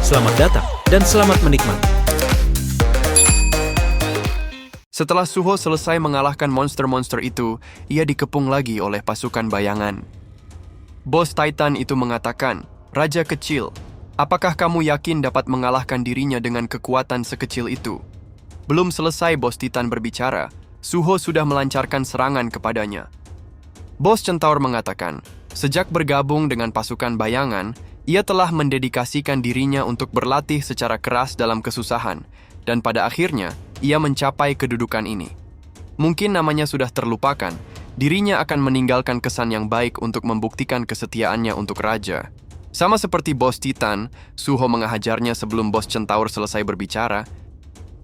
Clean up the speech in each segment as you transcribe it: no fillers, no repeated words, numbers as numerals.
Selamat datang dan selamat menikmati. Setelah Suho selesai mengalahkan monster-monster itu, ia dikepung lagi oleh pasukan bayangan. Bos Titan itu mengatakan, "Raja kecil, apakah kamu yakin dapat mengalahkan dirinya dengan kekuatan sekecil itu?" Belum selesai Bos Titan berbicara, Suho sudah melancarkan serangan kepadanya. Bos Centaur mengatakan, sejak bergabung dengan pasukan bayangan, ia telah mendedikasikan dirinya untuk berlatih secara keras dalam kesusahan, dan pada akhirnya, ia mencapai kedudukan ini. Mungkin namanya sudah terlupakan, dirinya akan meninggalkan kesan yang baik untuk membuktikan kesetiaannya untuk raja. Sama seperti Bos Titan, Suho menghajarnya sebelum Bos Centaur selesai berbicara.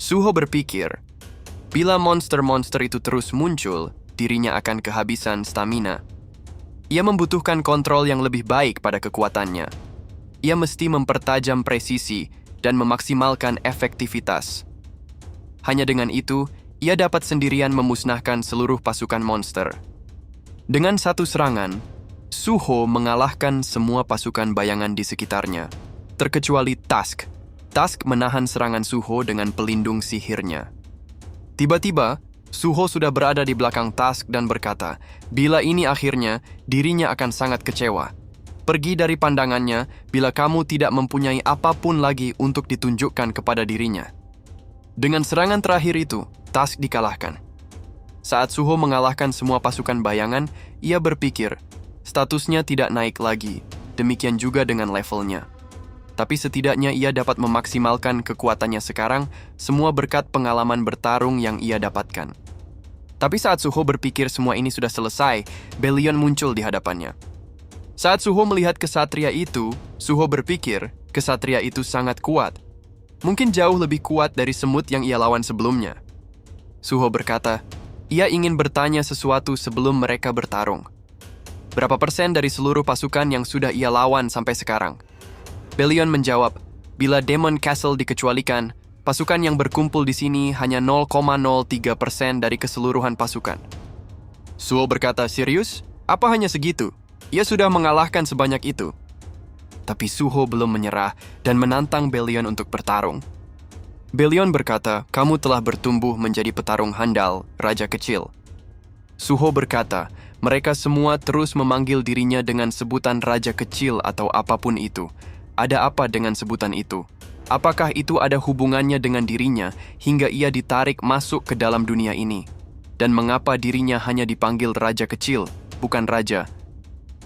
Suho berpikir, bila monster-monster itu terus muncul, dirinya akan kehabisan stamina. Ia membutuhkan kontrol yang lebih baik pada kekuatannya. Ia mesti mempertajam presisi dan memaksimalkan efektivitas. Hanya dengan itu, ia dapat sendirian memusnahkan seluruh pasukan monster. Dengan satu serangan, Suho mengalahkan semua pasukan bayangan di sekitarnya, terkecuali Tusk. Tusk menahan serangan Suho dengan pelindung sihirnya. Tiba-tiba, Suho sudah berada di belakang Tusk dan berkata, bila ini akhirnya, dirinya akan sangat kecewa. Pergi dari pandangannya bila kamu tidak mempunyai apapun lagi untuk ditunjukkan kepada dirinya. Dengan serangan terakhir itu, Tusk dikalahkan. Saat Suho mengalahkan semua pasukan bayangan, ia berpikir, statusnya tidak naik lagi, demikian juga dengan levelnya. Tapi setidaknya ia dapat memaksimalkan kekuatannya sekarang, semua berkat pengalaman bertarung yang ia dapatkan. Tapi saat Suho berpikir semua ini sudah selesai, Belion muncul di hadapannya. Saat Suho melihat kesatria itu, Suho berpikir kesatria itu sangat kuat. Mungkin jauh lebih kuat dari semut yang ia lawan sebelumnya. Suho berkata, ia ingin bertanya sesuatu sebelum mereka bertarung. Berapa persen dari seluruh pasukan yang sudah ia lawan sampai sekarang? Belion menjawab, bila Demon Castle dikecualikan, pasukan yang berkumpul di sini hanya 0,03% dari keseluruhan pasukan. Suho berkata, serius? Apa hanya segitu? Ia sudah mengalahkan sebanyak itu. Tapi Suho belum menyerah dan menantang Belion untuk bertarung. Belion berkata, kamu telah bertumbuh menjadi petarung handal, raja kecil. Suho berkata, mereka semua terus memanggil dirinya dengan sebutan raja kecil atau apapun itu. Ada apa dengan sebutan itu? Apakah itu ada hubungannya dengan dirinya hingga ia ditarik masuk ke dalam dunia ini? Dan mengapa dirinya hanya dipanggil raja kecil, bukan raja?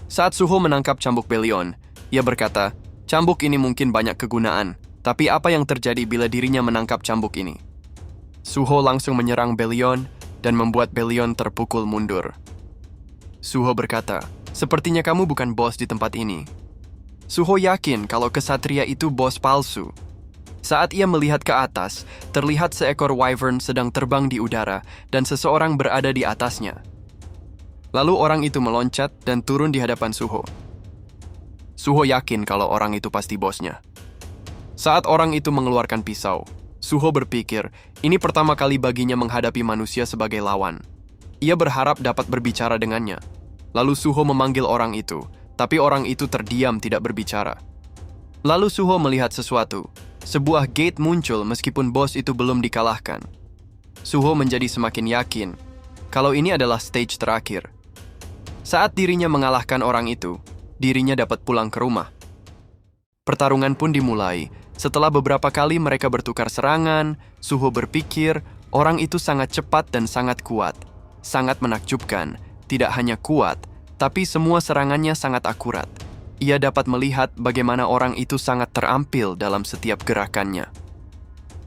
Saat Suho menangkap cambuk Belion, ia berkata, cambuk ini mungkin banyak kegunaan, tapi apa yang terjadi bila dirinya menangkap cambuk ini? Suho langsung menyerang Belion dan membuat Belion terpukul mundur. Suho berkata, sepertinya kamu bukan bos di tempat ini. Suho yakin kalau kesatria itu bos palsu. Saat ia melihat ke atas, terlihat seekor wyvern sedang terbang di udara dan seseorang berada di atasnya. Lalu orang itu meloncat dan turun di hadapan Suho. Suho yakin kalau orang itu pasti bosnya. Saat orang itu mengeluarkan pisau, Suho berpikir ini pertama kali baginya menghadapi manusia sebagai lawan. Ia berharap dapat berbicara dengannya. Lalu Suho memanggil orang itu, tapi orang itu terdiam tidak berbicara. Lalu Suho melihat sesuatu. Sebuah gate muncul meskipun bos itu belum dikalahkan. Suho menjadi semakin yakin kalau ini adalah stage terakhir. Saat dirinya mengalahkan orang itu, dirinya dapat pulang ke rumah. Pertarungan pun dimulai. Setelah beberapa kali mereka bertukar serangan, Suho berpikir orang itu sangat cepat dan sangat kuat. Sangat menakjubkan, tidak hanya kuat, tapi semua serangannya sangat akurat. Ia dapat melihat bagaimana orang itu sangat terampil dalam setiap gerakannya.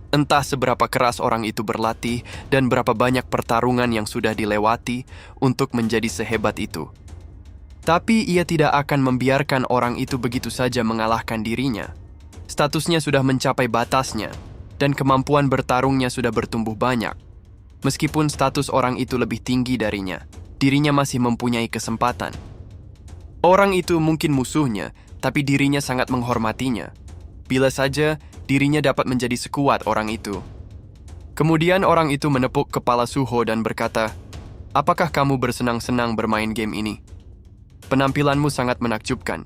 Entah seberapa keras orang itu berlatih dan berapa banyak pertarungan yang sudah dilewati untuk menjadi sehebat itu. Tapi ia tidak akan membiarkan orang itu begitu saja mengalahkan dirinya. Statusnya sudah mencapai batasnya, dan kemampuan bertarungnya sudah bertumbuh banyak. Meskipun status orang itu lebih tinggi darinya, dirinya masih mempunyai kesempatan. Orang itu mungkin musuhnya, tapi dirinya sangat menghormatinya. Bila saja dirinya dapat menjadi sekuat orang itu. Kemudian orang itu menepuk kepala Suho dan berkata, apakah kamu bersenang-senang bermain game ini? Penampilanmu sangat menakjubkan.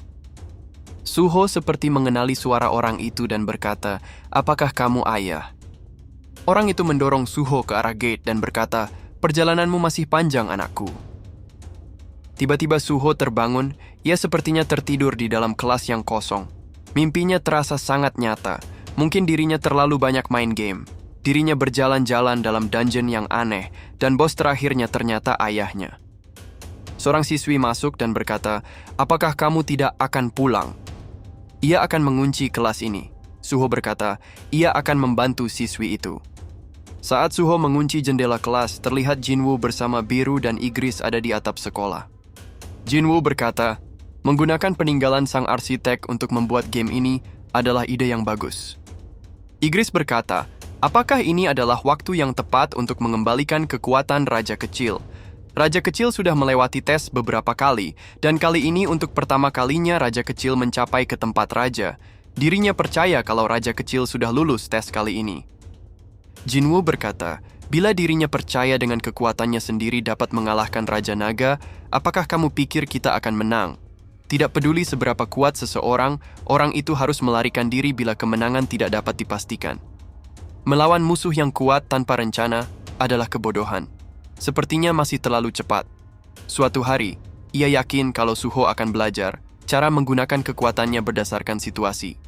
Suho seperti mengenali suara orang itu dan berkata, "Apakah kamu ayah?" Orang itu mendorong Suho ke arah gate dan berkata, "Perjalananmu masih panjang, anakku." Tiba-tiba Suho terbangun, ia sepertinya tertidur di dalam kelas yang kosong. Mimpinya terasa sangat nyata, mungkin dirinya terlalu banyak main game. Dirinya berjalan-jalan dalam dungeon yang aneh, dan bos terakhirnya ternyata ayahnya. Seorang siswi masuk dan berkata, "Apakah kamu tidak akan pulang?" Ia akan mengunci kelas ini. Suho berkata, ia akan membantu siswi itu. Saat Suho mengunci jendela kelas, terlihat Jinwoo bersama Biru dan Igris ada di atap sekolah. Jinwoo berkata, menggunakan peninggalan sang arsitek untuk membuat game ini adalah ide yang bagus. Igris berkata, apakah ini adalah waktu yang tepat untuk mengembalikan kekuatan Raja Kecil? Raja Kecil sudah melewati tes beberapa kali, dan kali ini untuk pertama kalinya Raja Kecil mencapai ke tempat Raja. Dirinya percaya kalau Raja Kecil sudah lulus tes kali ini. Jinwoo berkata, bila dirinya percaya dengan kekuatannya sendiri dapat mengalahkan Raja Naga, apakah kamu pikir kita akan menang? Tidak peduli seberapa kuat seseorang, orang itu harus melarikan diri bila kemenangan tidak dapat dipastikan. Melawan musuh yang kuat tanpa rencana adalah kebodohan. Sepertinya masih terlalu cepat. Suatu hari, ia yakin kalau Suho akan belajar cara menggunakan kekuatannya berdasarkan situasi.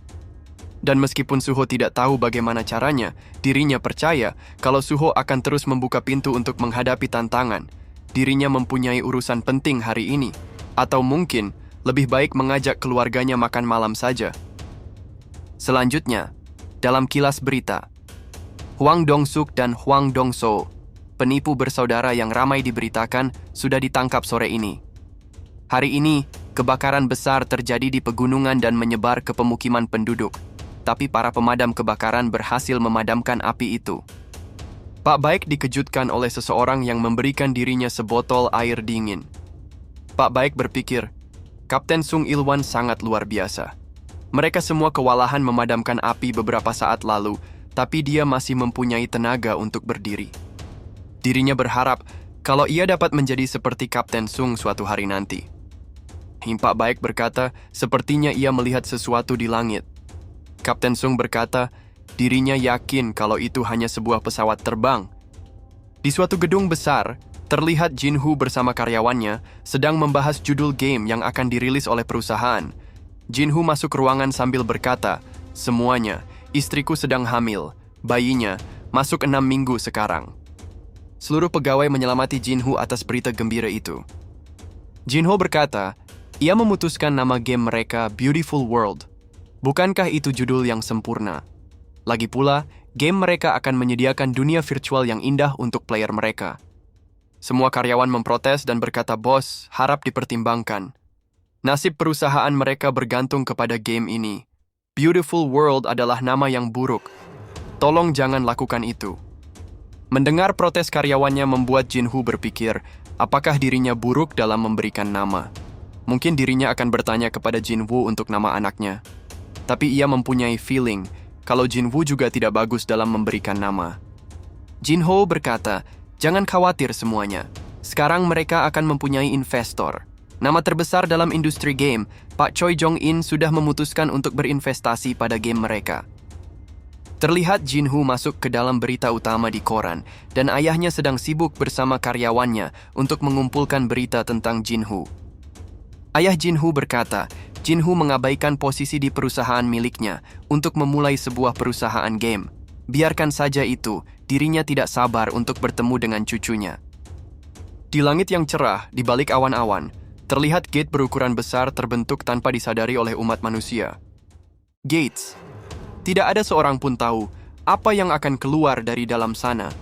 Dan meskipun Suho tidak tahu bagaimana caranya, dirinya percaya kalau Suho akan terus membuka pintu untuk menghadapi tantangan. Dirinya mempunyai urusan penting hari ini, atau mungkin lebih baik mengajak keluarganya makan malam saja. Selanjutnya, dalam kilas berita, Hwang Dong-suk dan Hwang Dong-so, penipu bersaudara yang ramai diberitakan, sudah ditangkap sore ini. Hari ini, kebakaran besar terjadi di pegunungan dan menyebar ke pemukiman penduduk, tapi para pemadam kebakaran berhasil memadamkan api itu. Pak Baik dikejutkan oleh seseorang yang memberikan dirinya sebotol air dingin. Pak Baik berpikir, Kapten Sung Il-wan sangat luar biasa. Mereka semua kewalahan memadamkan api beberapa saat lalu, tapi dia masih mempunyai tenaga untuk berdiri. Dirinya berharap kalau ia dapat menjadi seperti Kapten Sung suatu hari nanti. Pak Baik berkata, sepertinya ia melihat sesuatu di langit. Kapten Sung berkata, dirinya yakin kalau itu hanya sebuah pesawat terbang. Di suatu gedung besar, terlihat Jinwoo bersama karyawannya sedang membahas judul game yang akan dirilis oleh perusahaan. Jinwoo masuk ruangan sambil berkata, semuanya, istriku sedang hamil, bayinya, masuk 6 minggu sekarang. Seluruh pegawai menyelamati Jinwoo atas berita gembira itu. Jinwoo berkata, ia memutuskan nama game mereka Beautiful World. Bukankah itu judul yang sempurna? Lagi pula, game mereka akan menyediakan dunia virtual yang indah untuk player mereka. Semua karyawan memprotes dan berkata, bos, harap dipertimbangkan. Nasib perusahaan mereka bergantung kepada game ini. Beautiful World adalah nama yang buruk. Tolong jangan lakukan itu. Mendengar protes karyawannya membuat Jinwoo berpikir, apakah dirinya buruk dalam memberikan nama. Mungkin dirinya akan bertanya kepada Jinwoo untuk nama anaknya. Tapi ia mempunyai feeling kalau Jinwoo juga tidak bagus dalam memberikan nama. Jinwoo berkata, jangan khawatir semuanya. Sekarang mereka akan mempunyai investor. Nama terbesar dalam industri game, Pak Choi Jong-in sudah memutuskan untuk berinvestasi pada game mereka. Terlihat Jinwoo masuk ke dalam berita utama di koran, dan ayahnya sedang sibuk bersama karyawannya untuk mengumpulkan berita tentang Jinwoo. Ayah Jinwoo berkata, Jinwoo mengabaikan posisi di perusahaan miliknya untuk memulai sebuah perusahaan game. Biarkan saja itu, dirinya tidak sabar untuk bertemu dengan cucunya. Di langit yang cerah, di balik awan-awan, terlihat gate berukuran besar terbentuk tanpa disadari oleh umat manusia. Gates. Tidak ada seorang pun tahu apa yang akan keluar dari dalam sana.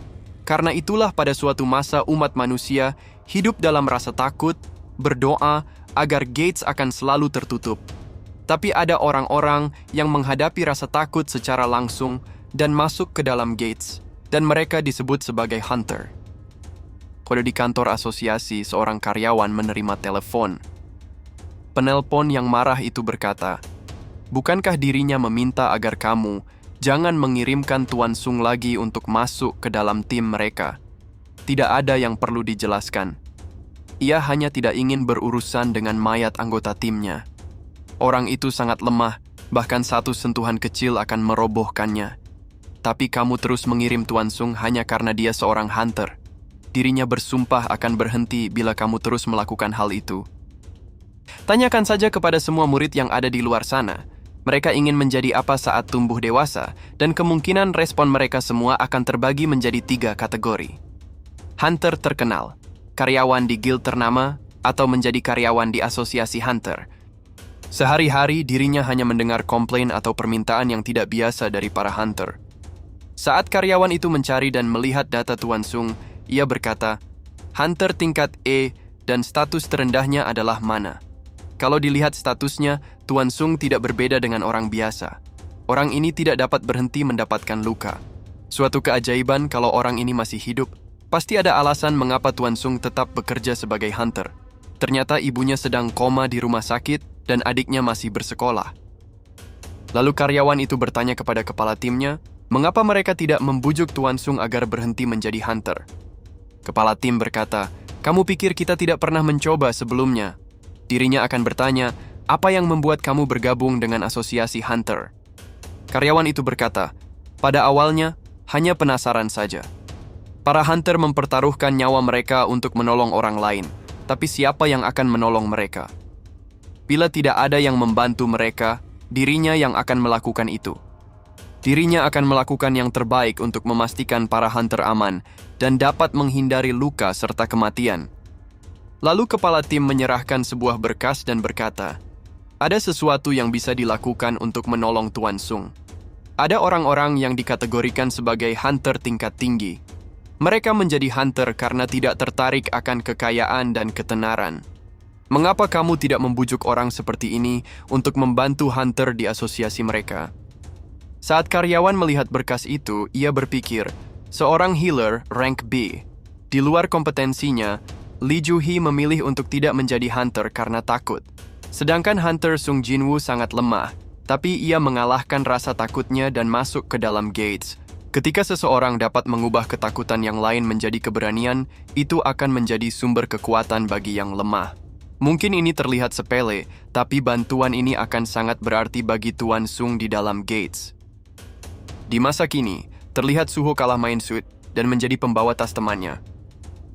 Karena itulah pada suatu masa umat manusia hidup dalam rasa takut, berdoa agar gates akan selalu tertutup. Tapi ada orang-orang yang menghadapi rasa takut secara langsung dan masuk ke dalam gates, dan mereka disebut sebagai hunter. Pada di kantor asosiasi, seorang karyawan menerima telepon. Penelpon yang marah itu berkata, bukankah dirinya meminta agar kamu jangan mengirimkan Tuan Sung lagi untuk masuk ke dalam tim mereka? Tidak ada yang perlu dijelaskan. Ia hanya tidak ingin berurusan dengan mayat anggota timnya. Orang itu sangat lemah, bahkan satu sentuhan kecil akan merobohkannya. Tapi kamu terus mengirim Tuan Sung hanya karena dia seorang hunter. Dirinya bersumpah akan berhenti bila kamu terus melakukan hal itu. Tanyakan saja kepada semua murid yang ada di luar sana. Mereka ingin menjadi apa saat tumbuh dewasa, dan kemungkinan respon mereka semua akan terbagi menjadi 3 kategori. Hunter terkenal, karyawan di guild ternama, atau menjadi karyawan di asosiasi hunter. Sehari-hari dirinya hanya mendengar komplain atau permintaan yang tidak biasa dari para hunter. Saat karyawan itu mencari dan melihat data Tuan Sung, ia berkata, hunter tingkat E dan status terendahnya adalah mana. Kalau dilihat statusnya, Tuan Sung tidak berbeda dengan orang biasa. Orang ini tidak dapat berhenti mendapatkan luka. Suatu keajaiban kalau orang ini masih hidup. Pasti ada alasan mengapa Tuan Sung tetap bekerja sebagai hunter. Ternyata ibunya sedang koma di rumah sakit dan adiknya masih bersekolah. Lalu karyawan itu bertanya kepada kepala timnya, mengapa mereka tidak membujuk Tuan Sung agar berhenti menjadi hunter. Kepala tim berkata, kamu pikir kita tidak pernah mencoba sebelumnya? Dirinya akan bertanya, apa yang membuat kamu bergabung dengan asosiasi hunter? Karyawan itu berkata, pada awalnya, hanya penasaran saja. Para hunter mempertaruhkan nyawa mereka untuk menolong orang lain, tapi siapa yang akan menolong mereka? Bila tidak ada yang membantu mereka, dirinya yang akan melakukan itu. Dirinya akan melakukan yang terbaik untuk memastikan para hunter aman dan dapat menghindari luka serta kematian. Lalu kepala tim menyerahkan sebuah berkas dan berkata, ada sesuatu yang bisa dilakukan untuk menolong Tuan Sung. Ada orang-orang yang dikategorikan sebagai hunter tingkat tinggi. Mereka menjadi hunter karena tidak tertarik akan kekayaan dan ketenaran. Mengapa kamu tidak membujuk orang seperti ini untuk membantu hunter di asosiasi mereka? Saat karyawan melihat berkas itu, ia berpikir, seorang healer rank B. Di luar kompetensinya, Lee Ju-hee memilih untuk tidak menjadi hunter karena takut. Sedangkan hunter Sung Jin-woo sangat lemah, tapi ia mengalahkan rasa takutnya dan masuk ke dalam gates. Ketika seseorang dapat mengubah ketakutan yang lain menjadi keberanian, itu akan menjadi sumber kekuatan bagi yang lemah. Mungkin ini terlihat sepele, tapi bantuan ini akan sangat berarti bagi Tuan Sung di dalam gates. Di masa kini, terlihat Suho kalah main suit dan menjadi pembawa tas temannya.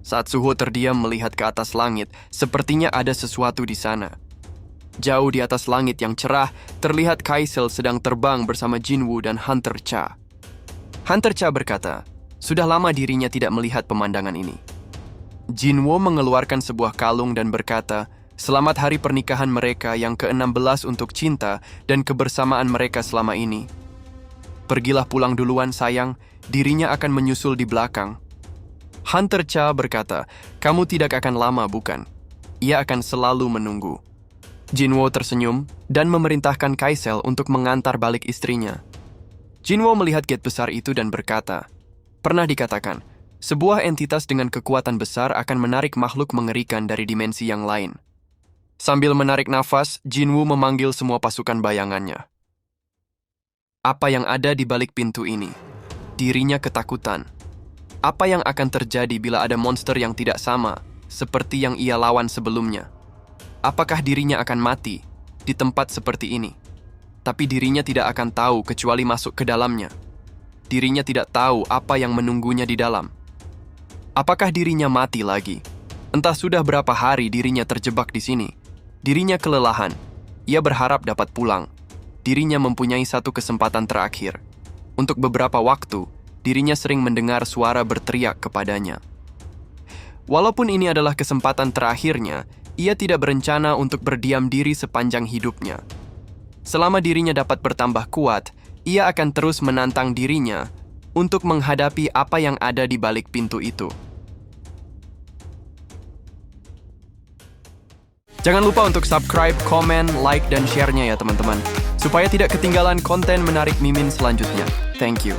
Saat Suho terdiam melihat ke atas langit, sepertinya ada sesuatu di sana. Jauh di atas langit yang cerah, terlihat Kaisel sedang terbang bersama Jinwoo dan Hunter Cha. Hunter Cha berkata, sudah lama dirinya tidak melihat pemandangan ini. Jinwoo mengeluarkan sebuah kalung dan berkata, selamat hari pernikahan mereka yang ke-16 untuk cinta dan kebersamaan mereka selama ini. Pergilah pulang duluan sayang, dirinya akan menyusul di belakang. Hunter Cha berkata, kamu tidak akan lama bukan? Ia akan selalu menunggu. Jinwoo tersenyum dan memerintahkan Kaisel untuk mengantar balik istrinya. Jinwoo melihat gate besar itu dan berkata, pernah dikatakan, sebuah entitas dengan kekuatan besar akan menarik makhluk mengerikan dari dimensi yang lain. Sambil menarik nafas, Jinwoo memanggil semua pasukan bayangannya. Apa yang ada di balik pintu ini? Dirinya ketakutan. Apa yang akan terjadi bila ada monster yang tidak sama, seperti yang ia lawan sebelumnya? Apakah dirinya akan mati di tempat seperti ini? Tapi dirinya tidak akan tahu kecuali masuk ke dalamnya. Dirinya tidak tahu apa yang menunggunya di dalam. Apakah dirinya mati lagi? Entah sudah berapa hari dirinya terjebak di sini. Dirinya kelelahan. Ia berharap dapat pulang. Dirinya mempunyai satu kesempatan terakhir. Untuk beberapa waktu, dirinya sering mendengar suara berteriak kepadanya. Walaupun ini adalah kesempatan terakhirnya, ia tidak berencana untuk berdiam diri sepanjang hidupnya. Selama dirinya dapat bertambah kuat, ia akan terus menantang dirinya untuk menghadapi apa yang ada di balik pintu itu. Jangan lupa untuk subscribe, komen, like, dan share-nya ya teman-teman, supaya tidak ketinggalan konten menarik Mimin selanjutnya. Thank you.